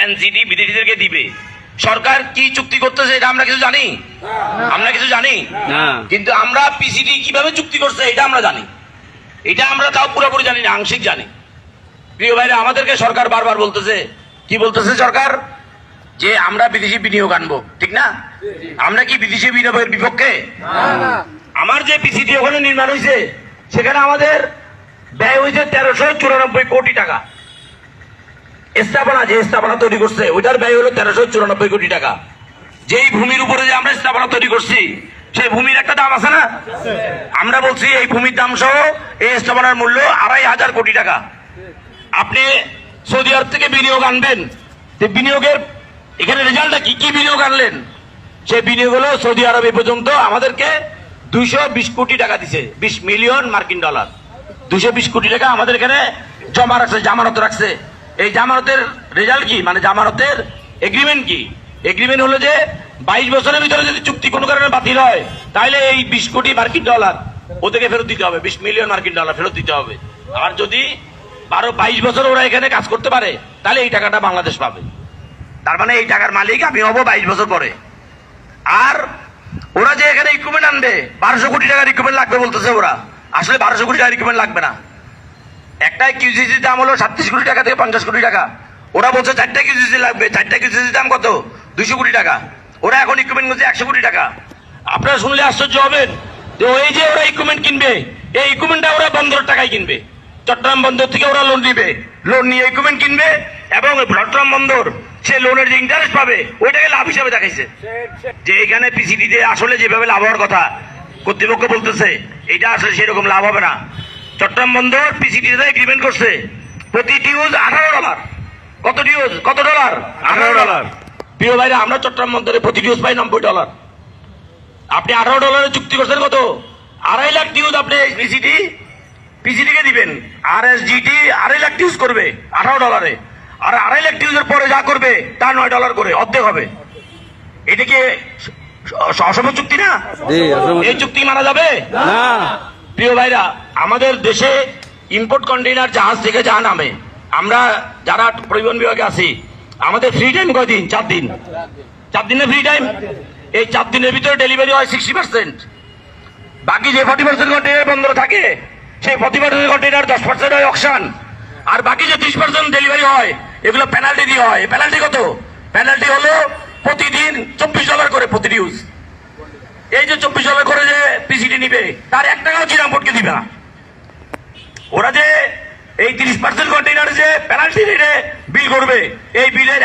NCD বিদেশিদেরকে দিবে। সরকার কি চুক্তি করতেছে এটা আমরা কিছু জানি? আমরা কিছু জানি না। কিন্তু আমরা পিসিডি কিভাবে চুক্তি করছে এটা আমরা জানি। এটা আমরা তাও পুরোপুরি জানি না, আংশিক জানি। প্রিয় ভাইরা, আমাদেরকে সরকার বারবার বলতেছে, কি বলতেছে সরকার? যে আমরা বিদেশি বিনিয়োগ আনবো, ঠিক না? আমরা কি বিদেশি বিনিয়োগের বিপক্ষে? আমার যে পিসিডি ওখানে নির্মাণ হয়েছে সেখানে আমাদের ব্যয় হয়েছে 1394 কোটি টাকা। স্থাপনা তৈরি করছে ওইটার ব্যয় হলো 1394 কোটি টাকা। যেই ভূমির উপরে যে আমরা স্থাপনা তৈরি করছি সেই ভূমির একটা দাম আছে না? আমরা বলছি এই ভূমির দাম সহ এই স্থাপনার মূল্য 2500 কোটি টাকা। আপনি সৌদি আরব থেকে বিনিয়োগ আনবেন, বিনিয়োগের এখানে রেজাল্টটা কি? কি বিনিয়োগ আনলেন? সেই বিনিয়োগ হলো সৌদি আরব এ পর্যন্ত আমাদেরকে 220 কোটি টাকা দিছে, 20 মিলিয়ন মার্কিন ডলার। 220 কোটি টাকা আমাদের এখানে জমা রাখছে, জামানত রাখছে। এই জামানতের রেজাল্ট কি? মানে জামানতের এগ্রিমেন্ট কি? এগ্রিমেন্ট হলো যে 22 বছরের ভিতরে যদি চুক্তি কোনো কারণে বাতিল হয় তাহলে এই 20 কোটি মার্কিন ডলার ওদেরকে ফেরত দিতে হবে, 20 মিলিয়ন মার্কিন ডলার ফেরত দিতে হবে। আর যদি 22 বছর ওরা এখানে কাজ করতে পারে তাহলে এই টাকাটা বাংলাদেশ পাবে। তার মানে এই টাকার মালিক আমি হবো 22 বছর পরে। আর ওরা যে এখানে ইকুইপমেন্ট আনবে 1200 কোটি টাকার ইকুইপমেন্ট লাগবে বলতেছে ওরা। আসলে 1200 কোটি টাকার ইকুইপমেন্ট লাগবে না। একটা কিউজিসির দাম হলো 37 কোটি টাকা থেকে 50 কোটি টাকা। ওরা বলছে 4টা কিউজিসি লাগবে। 4টা কিউজিসির দাম কত? 200 কোটি টাকা। ওরা এখন ইকুইপমেন্ট করছে 100 কোটি টাকা। আপনারা শুনলে আশ্চর্য হবেন যে ওই যে ওরা ইকুইপমেন্ট কিনবে, এই ইকুইপমেন্টটা ওরা বন্দর টাকায় কিনবে। চট্টগ্রাম বন্দর থেকে ওরা লোন নিবে, লোন নিয়ে ইকুইপমেন্ট কিনবে এবং চট্টগ্রাম বন্দর সে লোনের যে ইন্টারেস্ট পাবে ওইটাকে লাভ হিসাবে দেখাইছে। যে এখানে পিসিডিতে আসলে যেভাবে লাভ হওয়ার কথা কর্তৃপক্ষ বলতেছে এটা আসলে সেরকম লাভ হবে না। চট্টগ্রাম বন্দর পিসিডিতে এগ্রিমেন্ট করছে প্রতি ডিউজ $18। কত ডিউজ? কত ডলার? $18। প্রিয় ভাইরা, আমরা চট্টগ্রাম বন্দরে প্রতি ডিউজ পাই $90। আপনি $18 চুক্তি করছেন কত? 2.5 লাখ ডিউজ আপনি পিসিডিকে দিবেন। আর এসজিটি 2.5 লাখ ডিউজ করবে $18। আর 2.5 লাখ ডিউজের পরে যা করবে তা $9 করে, অর্ধেক হবে। এটা কি অসম চুক্তি না? এই চুক্তি মানা যাবে না। প্রিয় ভাইরা, আমাদের দেশে ইম্পোর্ট কন্টেইনার জাহাজ থেকে যা নামে, আমরা যারা পরিবহন বিভাগে আছি আমাদের ফ্রি টাইম কয়দিন? 4 দিন। 4 দিনের ফ্রি টাইম। এই 4 দিনের ভিতরে ডেলিভারি হয় 60%। বাকি যে 40% কন্টেইনার বন্ধ থাকে সেই 40% কন্টেইনার 10% হয় অকশন। আর বাকি যে 30% ডেলিভারি হয় এগুলো পেনাল্টি দিয়ে হয়। পেনাল্টি কত? পেনাল্টি হলো প্রতিদিন $24 করে প্রতি ডিউজ। এই যে $24 করে যে পিসিডি নিবে তার 1 টাকাও চিরাম্পটকে দিবে না। ওরা যে এই 30% কন্টেইনার যে পেনাল্টি রেটে বিল করবে এই বিলের